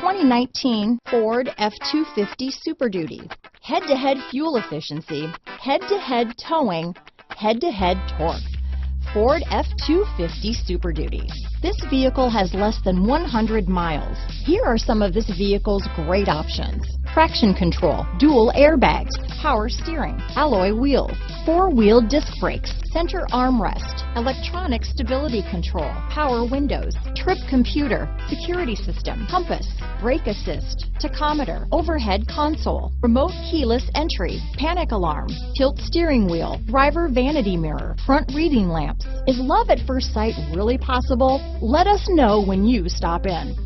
2019 Ford F-250 Super Duty. Head-to-head fuel efficiency, head-to-head towing, head-to-head torque. Ford F-250 Super Duty. This vehicle has less than 100 miles. Here are some of this vehicle's great options: traction control, dual airbags, power steering, alloy wheels, four-wheel disc brakes, center armrest, electronic stability control, power windows, trip computer, security system, compass, brake assist, tachometer, overhead console, remote keyless entry, panic alarm, tilt steering wheel, driver vanity mirror, front reading lamps. Is love at first sight really possible? Let us know when you stop in.